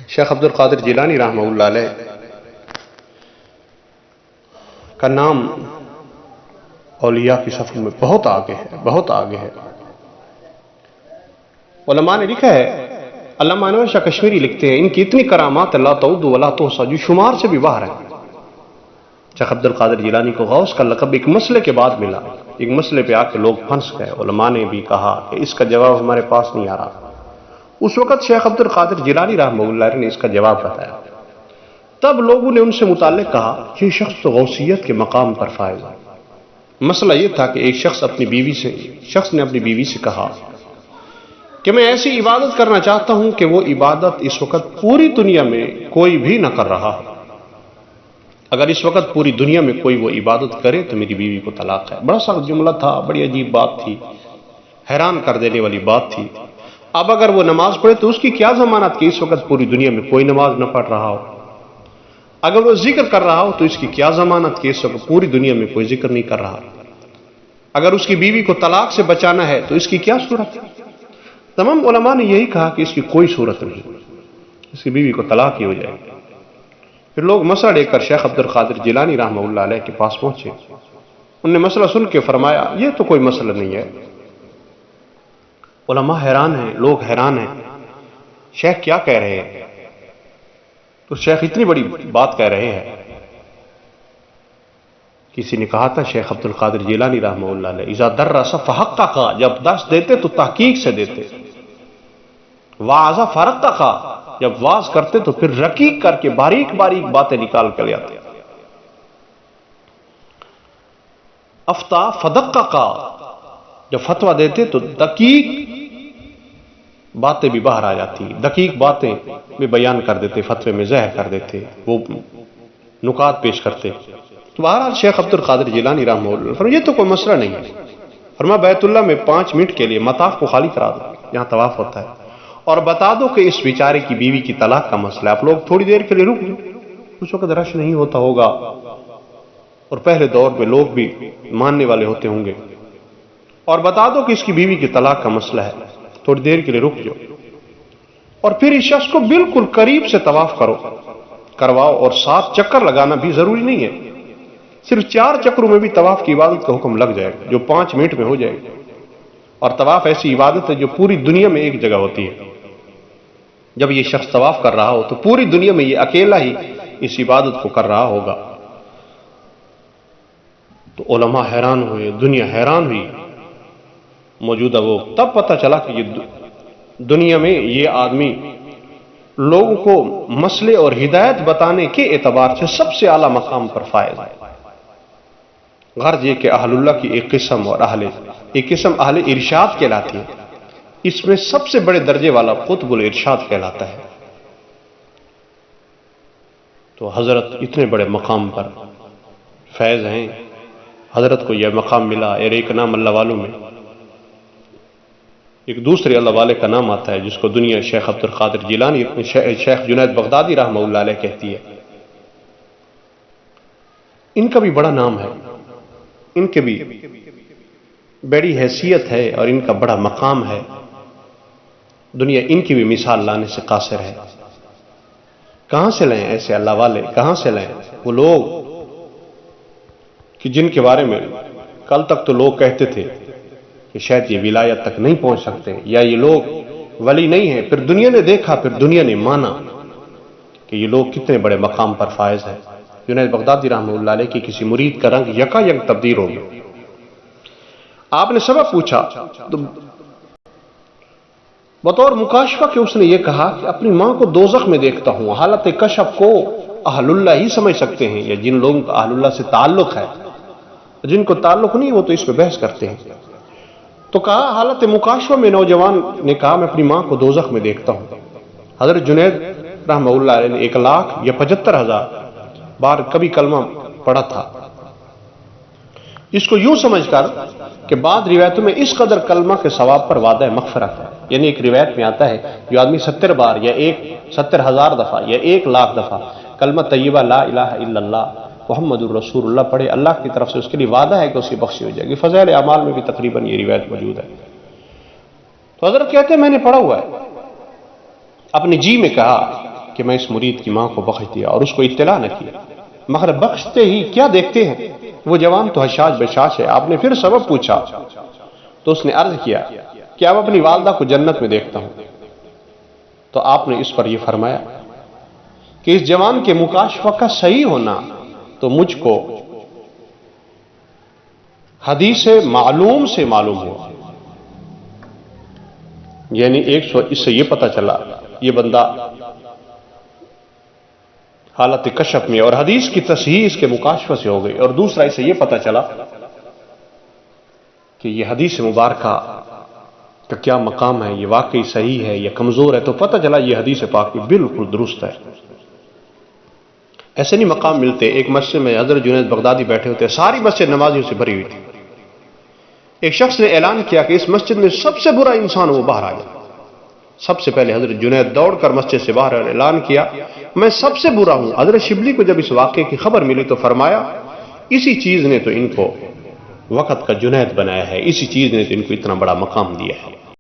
شیخ عبد القادر جیلانی رحمہ اللہ علیہ کا نام اولیاء کی صف میں بہت آگے ہے، بہت آگے ہے۔ علماء نے لکھا ہے، علامہ انور شاہ کشمیری لکھتے ہیں، ان کی اتنی کرامات لا تعد ولا تحصى جو شمار سے بھی باہر ہیں۔ شیخ عبد القادر جیلانی کو غوث کا لقب ایک مسئلے کے بعد ملا، ایک مسئلے پہ آ کے لوگ پھنس گئے، علماء نے بھی کہا کہ اس کا جواب ہمارے پاس نہیں آ رہا۔ اس وقت شیخ عبد القادر جیلانی رحمہ اللہ نے اس کا جواب بتایا، تب لوگوں نے ان سے متعلق کہا کہ یہ شخص تو غوثیت کے مقام پر فائز ہے۔ مسئلہ یہ تھا کہ ایک شخص نے اپنی بیوی سے کہا کہ میں ایسی عبادت کرنا چاہتا ہوں کہ وہ عبادت اس وقت پوری دنیا میں کوئی بھی نہ کر رہا ہو، اگر اس وقت پوری دنیا میں کوئی وہ عبادت کرے تو میری بیوی کو طلاق ہے۔ بڑا سخت جملہ تھا، بڑی عجیب بات تھی، حیران کر دینے والی بات تھی۔ اب اگر وہ نماز پڑھے تو اس کی کیا ضمانت کہ اس وقت پوری دنیا میں کوئی نماز نہ پڑھ رہا ہو؟ اگر وہ ذکر کر رہا ہو تو اس کی کیا ضمانت کہ اس وقت پوری دنیا میں کوئی ذکر نہیں کر رہا؟ اگر اس کی بیوی کو طلاق سے بچانا ہے تو اس کی کیا صورت ہے؟ تمام علماء نے یہی کہا کہ اس کی کوئی صورت نہیں، اس کی بیوی کو طلاق ہی ہو جائے گی۔ پھر لوگ مسئلہ لے کر شیخ عبد القادر جیلانی رحمہ اللہ علیہ کے پاس پہنچے، انہوں نے مسئلہ سن کے فرمایا یہ تو کوئی مسئلہ نہیں ہے۔ علماء حیران ہیں، لوگ حیران ہیں، شیخ کیا کہہ رہے ہیں؟ تو شیخ اتنی بڑی بات کہہ رہے ہیں۔ کسی نے کہا تھا شیخ عبد القادر جیلانی رحمہ اللہ علیہ اذا درس فحقق، جب درس دیتے تو تحقیق سے دیتے، واعظ فرقق، جب واز کرتے تو پھر رقیق کر کے باریک باریک باتیں نکال کر لے آتے، افتا فدقق، جب فتویٰ دیتے تو دقیق باتیں بھی باہر آ جاتی، دقیق باتیں بھی بیان کر دیتے، فتوے میں زہر کر دیتے، وہ نکات پیش کرتے۔ تو بہرحال شیخ عبد القادر جیلانی رحمہ اللہ فرمایا یہ تو کوئی مسئلہ نہیں ہے، فرمایا بیت اللہ میں 5 منٹ کے لیے مطاف کو خالی کرا دو، یہاں طواف ہوتا ہے، اور بتا دو کہ اس بیچارے کی بیوی کی طلاق کا مسئلہ ہے، آپ لوگ تھوڑی دیر کے لیے رک لو، اس وقت رش نہیں ہوتا ہوگا اور پہلے دور میں لوگ بھی ماننے والے ہوتے ہوں گے، اور بتا دو کہ اس کی بیوی کی طلاق کا مسئلہ ہے، تھوڑی دیر کے لیے رک جاؤ، اور پھر اس شخص کو بالکل قریب سے طواف کرواؤ، اور 7 چکر لگانا بھی ضروری نہیں ہے، صرف 4 چکروں میں بھی طواف کی عبادت کا حکم لگ جائے گا، جو 5 منٹ میں ہو جائے گا۔ اور طواف ایسی عبادت ہے جو پوری دنیا میں ایک جگہ ہوتی ہے، جب یہ شخص طواف کر رہا ہو تو پوری دنیا میں یہ اکیلا ہی اس عبادت کو کر رہا ہوگا۔ تو علماء حیران ہوئے، دنیا حیران ہوئی، موجودہ وہ تب پتہ چلا کہ یہ دنیا میں یہ آدمی لوگوں کو مسئلے اور ہدایت بتانے کے اعتبار سے سب سے اعلیٰ مقام پر فائز ہے۔ غرض یہ کہ اہل اللہ کی ایک قسم اہل ارشاد کہلاتی ہے، اس میں سب سے بڑے درجے والا قطب الارشاد کہلاتا ہے۔ تو حضرت اتنے بڑے مقام پر فیض ہیں، حضرت کو یہ مقام ملا، اور ایک نام اللہ والوں میں ایک دوسرے اللہ والے کا نام آتا ہے جس کو دنیا شیخ عبد القادر جیلانی، شیخ جنید بغدادی رحمہ اللہ علیہ کہتی ہے۔ ان کا بھی بڑا نام ہے، ان کے بھی بڑی حیثیت ہے اور ان کا بڑا مقام ہے، دنیا ان کی بھی مثال لانے سے قاصر ہے۔ کہاں سے لائیں ایسے اللہ والے، کہاں سے لائیں وہ لوگ کہ جن کے بارے میں کل تک تو لوگ کہتے تھے کہ شاید یہ ولایت تک نہیں پہنچ سکتے، یا یہ لوگ ولی نہیں ہیں، پھر دنیا نے دیکھا، پھر دنیا نے مانا کہ یہ لوگ کتنے بڑے مقام پر فائز ہیں۔ جنید بغدادی رحمہ اللہ علیہ کی کسی مرید کا رنگ یکا یک تبدیل ہو گیا۔ آپ نے سبب پوچھا تو بطور مکاشفہ کہ اس نے یہ کہا کہ اپنی ماں کو دوزخ میں دیکھتا ہوں۔ حالت کشف کو اہل اللہ ہی سمجھ سکتے ہیں، یا جن لوگوں کا اہل اللہ سے تعلق ہے، جن کو تعلق نہیں وہ تو اس پہ بحث کرتے ہیں۔ تو کہا حالت مکاشفہ میں نوجوان نے کہا میں اپنی ماں کو دوزخ میں دیکھتا ہوں۔ حضرت جنید رحمہ اللہ علیہ نے 1,00,000 یا 75,000 بار کبھی کلمہ پڑھا تھا، اس کو یوں سمجھ کر کہ بعض روایتوں میں اس قدر کلمہ کے ثواب پر وعدہ مغفرت ہے، یعنی ایک روایت میں آتا ہے جو آدمی 70 بار یا 70,000 دفعہ یا 1,00,000 دفعہ کلمہ طیبہ لا الہ الا اللہ محمد الرسول اللہ پڑھے، اللہ کی طرف سے اس کے لیے وعدہ ہے کہ اس کی بخشی ہو جائے گی۔ فضائل اعمال میں بھی تقریباً یہ روایت موجود ہے۔ تو حضرت کہتے ہیں میں نے پڑھا ہوا ہے، اپنے جی میں کہا کہ میں اس مرید کی ماں کو بخش دیا اور اس کو اطلاع نہ کی، مگر بخشتے ہی کیا دیکھتے ہیں وہ جوان تو حشاش بشاش ہے۔ آپ نے پھر سبب پوچھا تو اس نے عرض کیا کہ اب اپنی والدہ کو جنت میں دیکھتا ہوں۔ تو آپ نے اس پر یہ فرمایا کہ اس جوان کے مکاشفہ کا صحیح ہونا تو مجھ کو حدیث معلوم سے معلوم ہوا، یعنی اس سے یہ پتہ چلا یہ بندہ حالت کشف میں، اور حدیث کی تصحیح اس کے مکاشفہ سے ہو گئی، اور دوسرا اس سے یہ پتہ چلا کہ یہ حدیث مبارکہ کا کیا مقام ہے، یہ واقعی صحیح ہے یا کمزور ہے، تو پتہ چلا یہ حدیث پاک بالکل درست ہے۔ ایسے نہیں مقام ملتے۔ ایک مسجد میں حضرت جنید بغدادی بیٹھے ہوتے، ساری مسجد نمازیوں سے بھری ہوئی تھی۔ ایک شخص نے اعلان کیا کہ اس مسجد میں سب سے برا انسان وہ باہر آ جائے۔ سب سے پہلے حضرت جنید دوڑ کر مسجد سے باہر اعلان کیا میں سب سے برا ہوں۔ حضرت شبلی کو جب اس واقعے کی خبر ملی تو فرمایا اسی چیز نے تو ان کو وقت کا جنید بنایا ہے، اسی چیز نے تو ان کو اتنا بڑا مقام دیا ہے۔